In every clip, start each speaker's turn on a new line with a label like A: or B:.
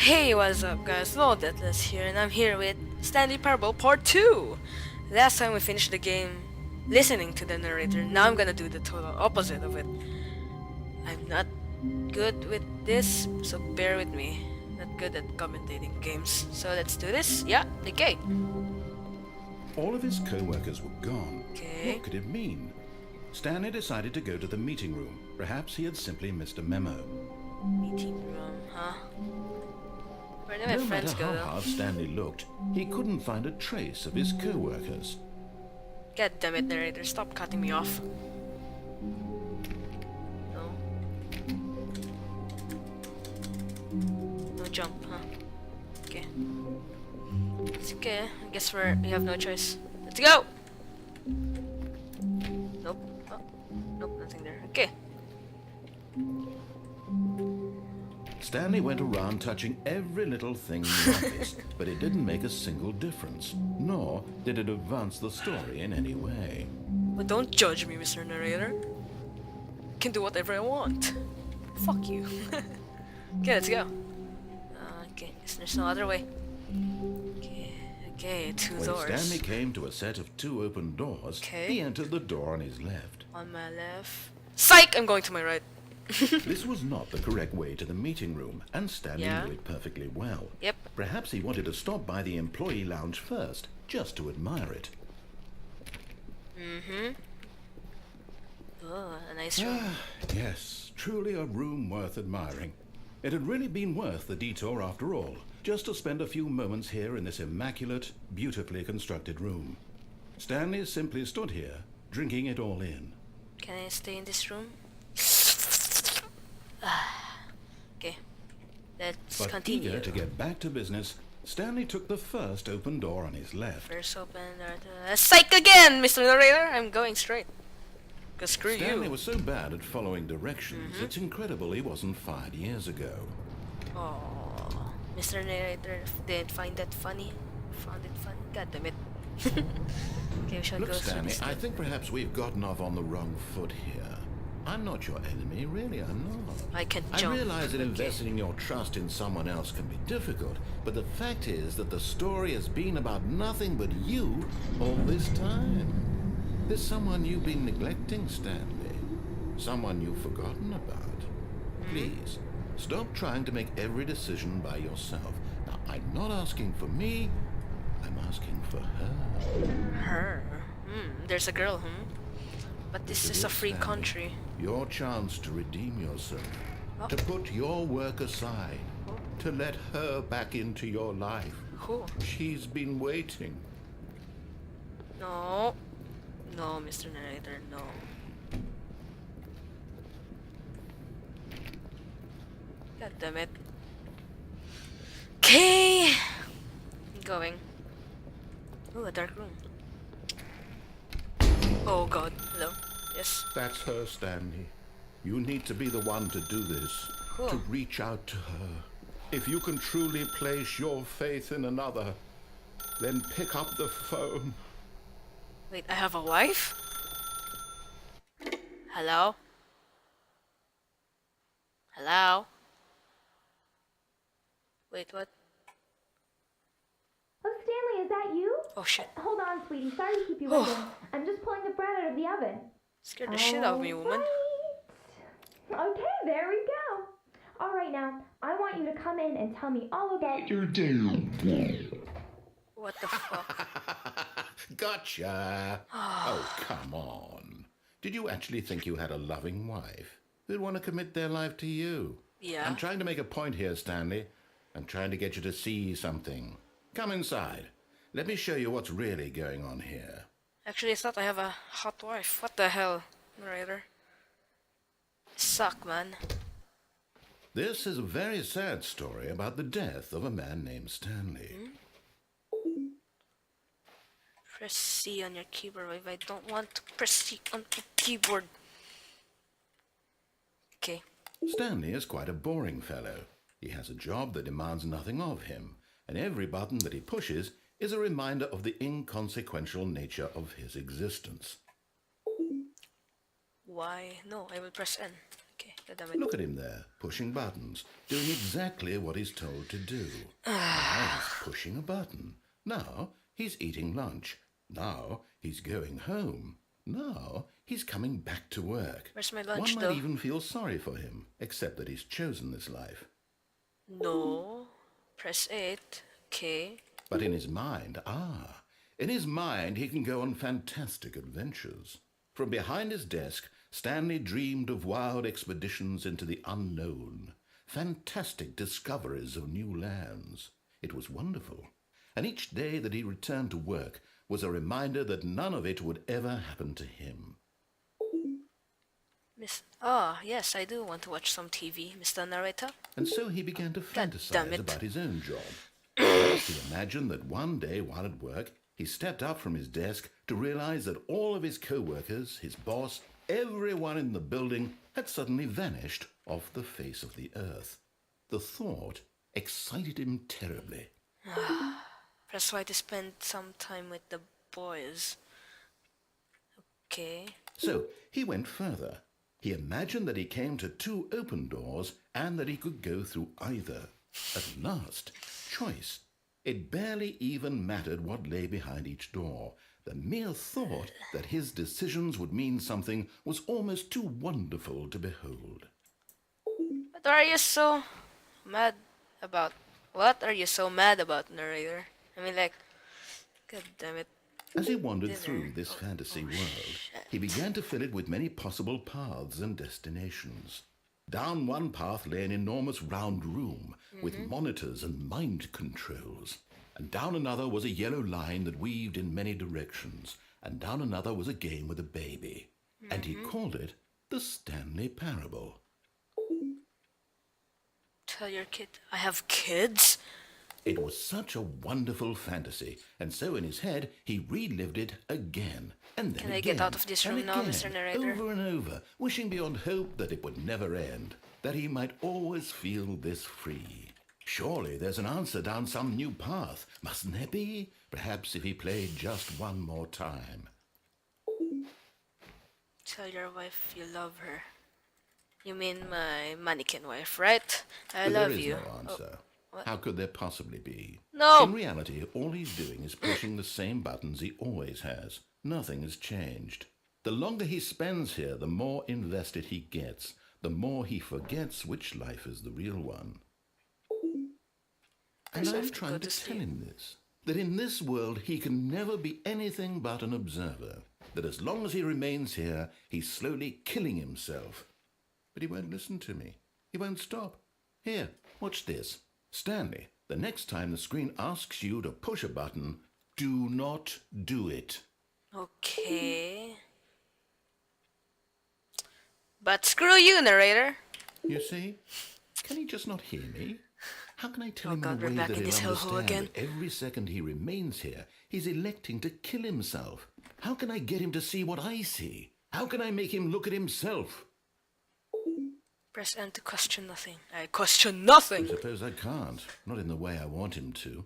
A: Hey, what's up guys? Well, Deathless here, and I'm here with Stanley Parable Part 2! Last time we finished the game listening to the narrator, now I'm gonna do the total opposite of it. I'm not good with this, so bear with me. Not good at commentating games. So let's do this. Yeah, okay.
B: All of his co-workers were gone.
A: Okay.
B: What could it mean? Stanley decided to go to the meeting room. Perhaps he had simply missed a memo.
A: Meeting room, huh? Where did my
B: No
A: friends
B: matter
A: go
B: how
A: though?
B: hard Stanley looked, he couldn't find a trace of his co-workers.
A: God damn it, narrator, stop cutting me off. No. No jump, huh? Okay. It's okay. I guess we have no choice. Let's go! Nope. Oh. Nope, nothing there. Okay.
B: Stanley went around touching every little thing in the office, but it didn't make a single difference, nor did it advance the story in any way.
A: But don't judge me, Mr. Narrator. I can do whatever I want. Fuck you. Okay, let's go. Okay, guess there's no other way. Okay, two
B: When
A: doors.
B: Stanley came to a set of two open doors,
A: Okay.
B: he entered the door on his left.
A: On my left. Psych! I'm going to my right.
B: This was not the correct way to the meeting room, and Stanley
A: Yeah.
B: knew it perfectly well.
A: Yep.
B: Perhaps he wanted to stop by the employee lounge first, just to admire it.
A: Oh, a nice room.
B: Yes, truly a room worth admiring. It had really been worth the detour after all, just to spend a few moments here in this immaculate, beautifully constructed room. Stanley simply stood here, drinking it all in.
A: Can I stay in this room? Okay. Let's
B: But
A: continue.
B: eager to get back to business, Stanley took the first open door on his left.
A: First open door. Psych again, Mr. Narrator! I'm going straight. Cause screw
B: Stanley
A: you.
B: was so bad at following directions, it's incredible he wasn't fired years ago.
A: Oh, Mr. Narrator didn't find that funny. Found it funny. God damn it. Okay, we shall
B: Look,
A: go through
B: Stanley,
A: this.
B: I think perhaps we've gotten off on the wrong foot here. I'm not your enemy, really, I'm not.
A: I can
B: I
A: jump.
B: realize that
A: Okay.
B: investing your trust in someone else can be difficult, but the fact is that the story has been about nothing but you all this time. There's someone you've been neglecting, Stanley. Someone you've forgotten about. Please, stop trying to make every decision by yourself. Now, I'm not asking for me, I'm asking for her.
A: Her. There's a girl, But this is a free
B: Stanley,
A: country.
B: Your chance to redeem yourself,
A: Oh.
B: to put your work aside, to let her back into your life.
A: Who?
B: She's been waiting.
A: No. No, Mr. Narrator, no. God damn it. Okay. Going. Ooh, a dark room. Oh god. Hello. Yes.
B: That's her, Stanley. You need to be the one to do this,
A: Cool.
B: to reach out to her. If you can truly place your faith in another, then pick up the phone.
A: Wait, I have a wife? Hello? Hello? Wait, what?
C: Oh, Stanley, is that you?
A: Oh shit.
C: Hold on, sweetie. Sorry to keep you waiting. I'm just pulling the bread out of the oven.
A: Scared the shit out of me, woman.
C: Alright. Okay, there we go. All right, now, I want you to come in and tell me all about your day.
A: What the fuck?
B: Gotcha. Oh, come on. Did you actually think you had a loving wife who'd want to commit their life to you?
A: Yeah.
B: I'm trying to make a point here, Stanley. I'm trying to get you to see something. Come inside. Let me show you what's really going on here.
A: Actually, I thought I have a hot wife. What the hell, narrator? Suck, man.
B: This is a very sad story about the death of a man named Stanley.
A: Press C on your keyboard if I don't want to press C on the keyboard. Okay.
B: Stanley is quite a boring fellow. He has a job that demands nothing of him, and every button that he pushes is a reminder of the inconsequential nature of his existence.
A: Why? No, I will press N. Okay, goddammit.
B: Look at him there, pushing buttons, doing exactly what he's told to do. Now he's pushing a button. Now he's eating lunch. Now he's going home. Now he's coming back to work.
A: Where's my lunch,
B: One
A: though?
B: might even feel sorry for him, except that he's chosen this life.
A: No. Press 8. Okay.
B: But in his mind, he can go on fantastic adventures. From behind his desk, Stanley dreamed of wild expeditions into the unknown, fantastic discoveries of new lands. It was wonderful. And each day that he returned to work was a reminder that none of it would ever happen to him.
A: Yes, I do want to watch some TV, Mr. Narrator.
B: And so he began to
A: damn
B: fantasize
A: it.
B: about his own job. First, he imagined that one day while at work, he stepped up from his desk to realize that all of his co-workers, his boss, everyone in the building had suddenly vanished off the face of the earth. The thought excited him terribly.
A: Press Y to spend some time with the boys. Okay.
B: So he went further. He imagined that he came to 2 open doors and that he could go through either. At last, choice. It barely even mattered what lay behind each door. The mere thought that his decisions would mean something was almost too wonderful to behold.
A: What are you so mad about? What are you so mad about, narrator? I mean, like, god damn it.
B: As he wandered
A: Dinner.
B: through this fantasy world, he began to fill it with many possible paths and destinations. Down one path lay an enormous round room with monitors and mind controls. And down another was a yellow line that weaved in many directions. And down another was a game with a baby. And he called it the Stanley Parable.
A: Tell your kid I have kids?
B: It was such a wonderful fantasy, and so in his head he relived it again, and then
A: Can I
B: again,
A: get out of this
B: and
A: room now,
B: again,
A: Mr. Narrator?
B: over and over, wishing beyond hope that it would never end, that he might always feel this free. Surely there's an answer down some new path, mustn't there be? Perhaps if he played just one more time.
A: Tell your wife you love her. You mean my mannequin wife, right? I
B: But
A: love
B: there is
A: you.
B: no answer.
A: what?
B: How could there possibly be?
A: No!
B: In reality, all he's doing is pushing the same buttons he always has. Nothing has changed. The longer he spends here, the more invested he gets, the more he forgets which life is the real one. And
A: Guess I
B: I'm
A: have to go
B: trying
A: to
B: to tell
A: sleep.
B: him this, that in this world he can never be anything but an observer, that as long as he remains here, he's slowly killing himself. But he won't listen to me. He won't stop. Here, watch this. Stanley, the next time the screen asks you to push a button, do not do it.
A: Okay. But screw you, narrator.
B: You see? Can he just not hear me? How can I tell
A: Oh
B: him
A: God,
B: in a
A: we're
B: way
A: back
B: that
A: in
B: he'll
A: this hellhole
B: understand
A: again.
B: that every second he remains here, he's electing to kill himself? How can I get him to see what I see? How can I make him look at himself?
A: Press N to question nothing. I question
B: I
A: nothing!
B: suppose I can't, not in the way I want him to.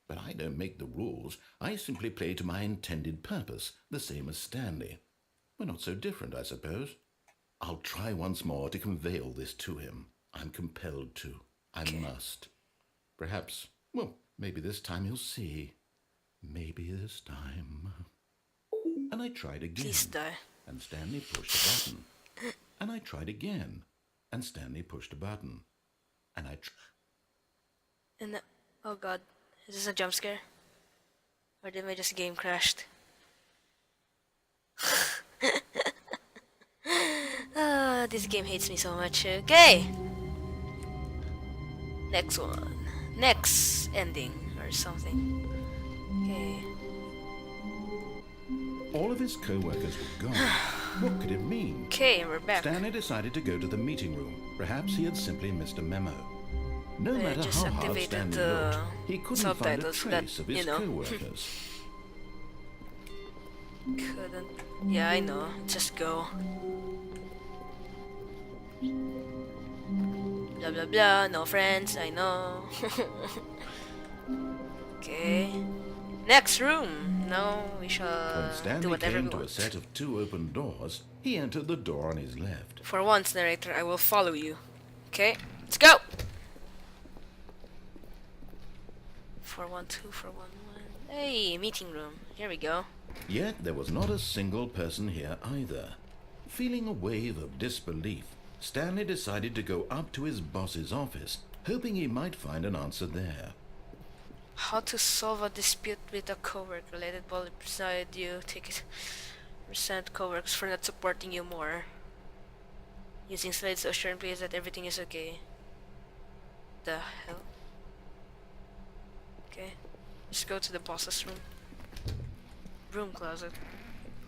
B: But I don't make the rules. I simply play to my intended purpose, the same as Stanley. We're not so different, I suppose. I'll try once more to convey all this to him. I'm compelled to. I must. Perhaps, well, maybe this time he'll see. Maybe this time. And I tried again.
A: Please die.
B: And Stanley pushed a button. And I tried again. And Stanley pushed a button. And
A: And oh God, is this a jump scare? Or did my just game crashed? This game hates me so much. Okay. Next one. Next ending or something. Okay.
B: all of his co-workers were gone. What could it mean?
A: Okay, we're back.
B: Stanley decided to go to the meeting room. Perhaps he had simply missed a memo. No
A: I
B: matter
A: just
B: how hard
A: activated
B: Stanley
A: the
B: looked, he couldn't find a
A: subtitles
B: trace
A: that,
B: of his
A: you know.
B: co-workers.
A: Couldn't. Yeah, I know. Just go. Blah blah blah. No friends. I know. Okay. Next room. Now we
B: When
A: shall do
B: Stanley
A: whatever we
B: came to a
A: want.
B: set of 2 open doors, he entered the door on his left.
A: For once, narrator, I will follow you. Okay, let's go. 412, 411. Hey, meeting room. Here we go.
B: Yet there was not a single person here either. Feeling a wave of disbelief, Stanley decided to go up to his boss's office, hoping he might find an answer there.
A: How to solve a dispute with a coworker. Let it bother beside you. Take it. Resent coworkers for not supporting you more. Using slides to assure employees that everything is okay. The hell? Okay. Let's go to the boss's room. Broom closet.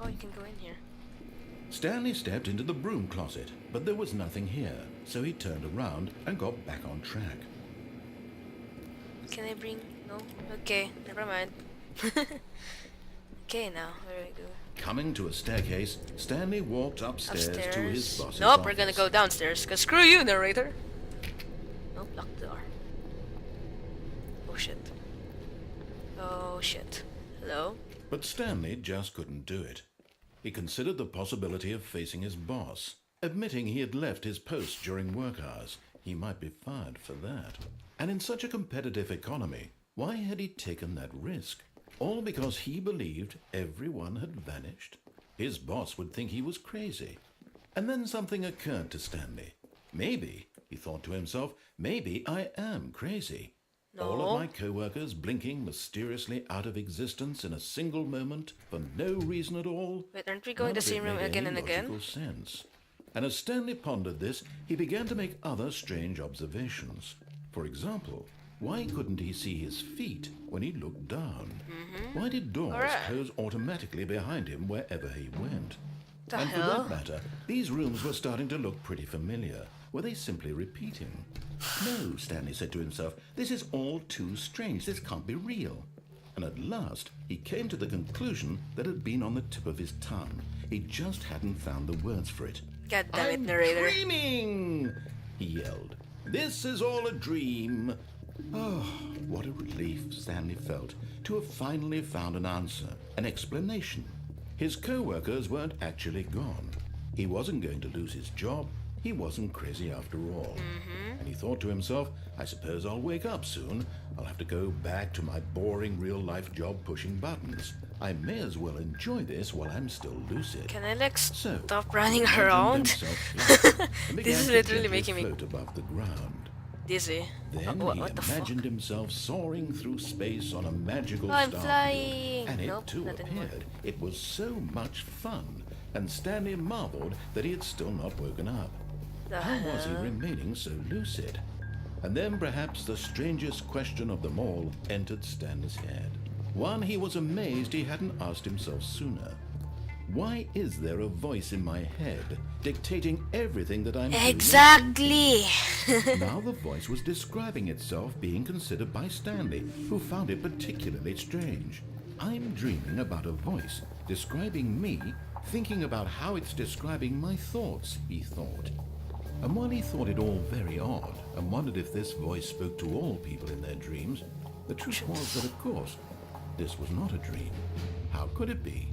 A: Oh, you can go in here.
B: Stanley stepped into the broom closet, but there was nothing here, so he turned around and got back on track.
A: Can I bring... No? Okay, never mind. Okay, now, where do we go?
B: Coming to a staircase, Stanley walked upstairs to his boss's
A: Nope,
B: office.
A: we're gonna go downstairs, cause screw you, narrator! Nope, lock the door. Oh shit. Oh shit. Hello?
B: But Stanley just couldn't do it. He considered the possibility of facing his boss, admitting he had left his post during work hours. He might be fired for that. And in such a competitive economy, why had he taken that risk? All because he believed everyone had vanished? His boss would think he was crazy. And then something occurred to Stanley. Maybe, he thought to himself, maybe I am crazy. All
A: No.
B: of my co-workers blinking mysteriously out of existence in a single moment for no reason at all.
A: Wait, aren't we going
B: None
A: the
B: of it
A: same room
B: made
A: again
B: any
A: and again?
B: logical sense. And as Stanley pondered this, he began to make other strange observations. For example, why couldn't he see his feet when he looked down? Why did doors
A: Alright.
B: close automatically behind him wherever he went?
A: The
B: And for
A: hell?
B: that matter, these rooms were starting to look pretty familiar. Were they simply repeating? No, Stanley said to himself, this is all too strange. This can't be real. And at last, he came to the conclusion that had been on the tip of his tongue. He just hadn't found the words for it.
A: God damn it,
B: I'm
A: narrator.
B: dreaming! He yelled. This is all a dream. Oh, what a relief Stanley felt to have finally found an answer, an explanation. His co-workers weren't actually gone. He wasn't going to lose his job. He wasn't crazy after all. And he thought to himself, I suppose I'll wake up soon. I'll have to go back to my boring real-life job pushing buttons. I may as well enjoy this while I'm still lucid.
A: Can I like
B: So,
A: stop running
B: he imagined
A: around?
B: himself flying and began
A: This is
B: to
A: literally
B: gently
A: making me
B: float above the ground.
A: dizzy.
B: Then
A: Oh,
B: he
A: what the fuck?
B: imagined himself soaring through space on a magical
A: Oh, I'm
B: star
A: flying.
B: and it
A: Nope,
B: too
A: not anymore.
B: appeared. It was so much fun, and Stanley marveled that he had still not woken up.
A: The
B: How was he
A: hell?
B: remaining so lucid? And then perhaps the strangest question of them all entered Stanley's head. One he was amazed he hadn't asked himself sooner. Why is there a voice in my head dictating everything that I'm doing?
A: Exactly.
B: Now the voice was describing itself being considered by Stanley, who found it particularly strange. I'm dreaming about a voice describing me, thinking about how it's describing my thoughts, he thought. And while he thought it all very odd, and wondered if this voice spoke to all people in their dreams, the truth was that, of course, this was not a dream. How could it be?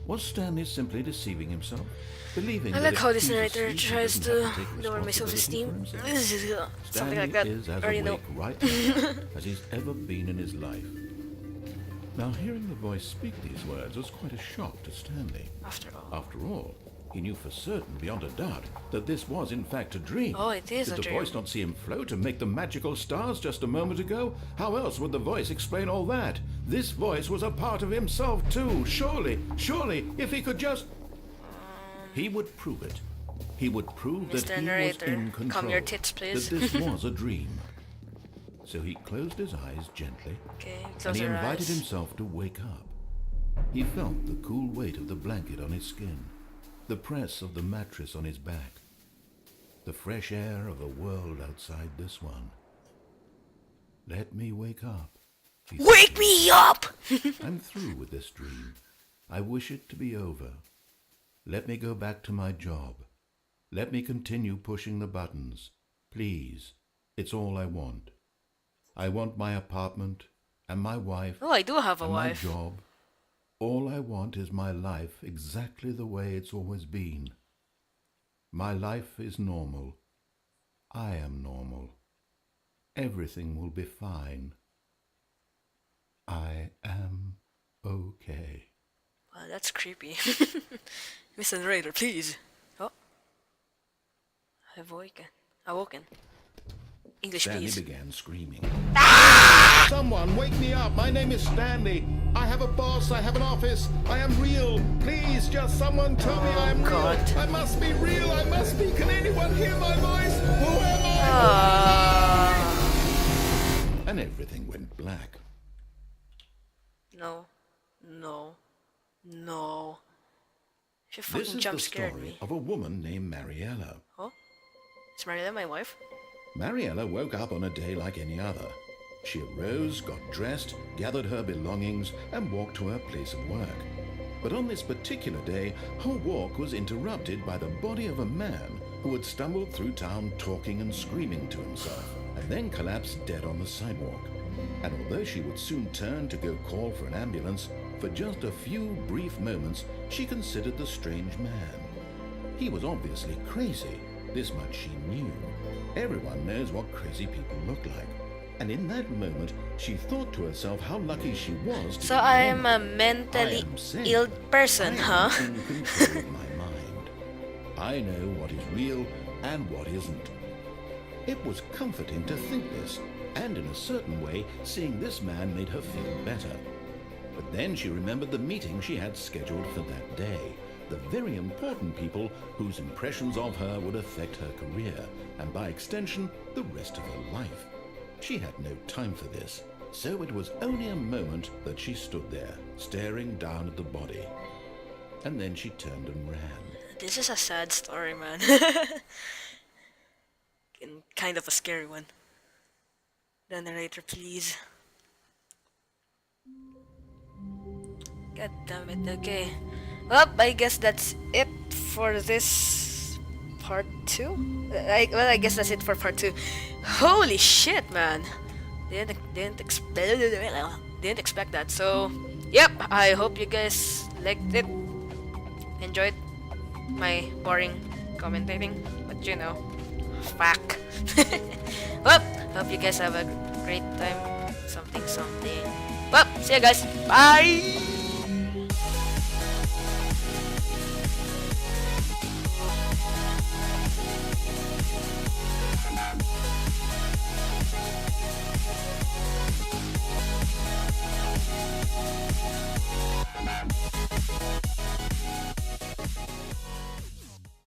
B: Was Stanley simply deceiving himself? Believing
A: I
B: that
A: like
B: if
A: how this
B: he's
A: narrator
B: asleep, he
A: tries
B: doesn't
A: to
B: have take
A: lower my
B: responsibility
A: self-esteem.
B: for himself?
A: This is something
B: Stanley
A: like that.
B: is as
A: Or you know.
B: awake right now as he's ever been in his life. Now, hearing the voice speak these words was quite a shock to Stanley.
A: After all.
B: After all, he knew for certain, beyond a doubt, that this was in fact a dream.
A: Oh, it is
B: Did
A: a
B: the
A: dream.
B: voice not see him float and make the magical stars just a moment ago? How else would the voice explain all that? This voice was a part of himself too. Surely, if he could just... He would prove it. He would prove that
A: Mr.
B: he
A: Narrator,
B: was in control.
A: calm your tits, please.
B: That this was a dream. So he closed his eyes gently,
A: Okay,
B: and
A: close
B: he
A: your
B: invited
A: eyes.
B: himself to wake up. He felt the cool weight of the blanket on his skin, the press of the mattress on his back, the fresh air of a world outside this one. Let me wake up. he
A: Wake
B: said.
A: me up!
B: I'm through with this dream. I wish it to be over. Let me go back to my job. Let me continue pushing the buttons. Please, it's all I want. I want my apartment, and my wife,
A: Oh, I do have a
B: and my
A: wife.
B: job. All I want is my life exactly the way it's always been. My life is normal. I am normal. Everything will be fine. I am okay.
A: Wow, that's creepy. Mr. Narrator, please. Oh. I've awoken. English,
B: Stanley
A: please.
B: began screaming. Someone wake me up! My name is Stanley. I have a boss. I have an office. I am real. Please, just someone tell me I am
A: God.
B: real. I must be real. I must be. Can anyone hear my voice? Who am I? And everything went black.
A: No. No. No. She
B: This
A: fucking
B: is
A: jump
B: the
A: scared
B: story
A: me.
B: of a woman named Mariella.
A: Oh? Is Mariella my wife?
B: Mariella woke up on a day like any other. She arose, got dressed, gathered her belongings, and walked to her place of work. But on this particular day, her walk was interrupted by the body of a man who had stumbled through town talking and screaming to himself, and then collapsed dead on the sidewalk. And although she would soon turn to go call for an ambulance, for just a few brief moments she considered the strange man. He was obviously crazy. This much she knew. Everyone knows what crazy people look like. And in that moment, she thought to herself how lucky she was to
A: So
B: be
A: I am a
B: normal.
A: mentally
B: I am sane.
A: ill person,
B: I
A: huh?
B: am in control of my mind. I know what is real and what isn't. It was comforting to think this, and in a certain way, seeing this man made her feel better. But then she remembered the meeting she had scheduled for that day. The very important people whose impressions of her would affect her career, and by extension, the rest of her life. She had no time for this, so it was only a moment that she stood there, staring down at the body. And then she turned and ran.
A: This is a sad story, man. And kind of a scary one. The narrator, please. God damn it, okay. Well, I guess that's it for this part 2. I guess that's it for part 2. Holy shit, man. Didn't expect that. So, yep, I hope you guys liked it. Enjoyed my boring commentating, but you know, fuck. Well, hope you guys have a great time. Something. Well, see you guys. Bye.